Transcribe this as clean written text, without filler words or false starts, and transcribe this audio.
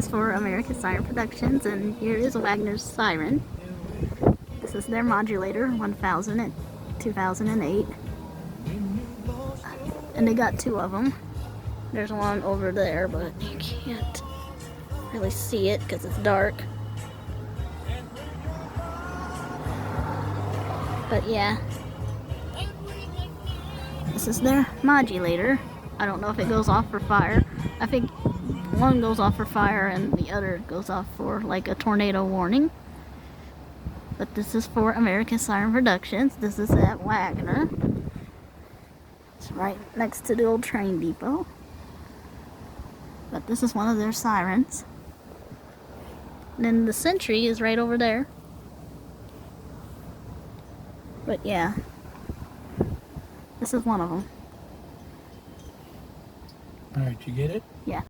is for American Siren Productions, and here is Waggoner's siren. This is their modulator, 1000 and 2008. And they got two of them. There's one over there, but you can't really see it because it's dark. But yeah, this is their modulator. I don't know if it goes off for fire. I think one goes off for fire and the other goes off for like a tornado warning. But this is for American Siren Productions. This is at Waggoner. It's right next to the old train depot. But this is one of their sirens. And then the sentry is right over there. But yeah, this is one of them. Alright, you get it? Yeah.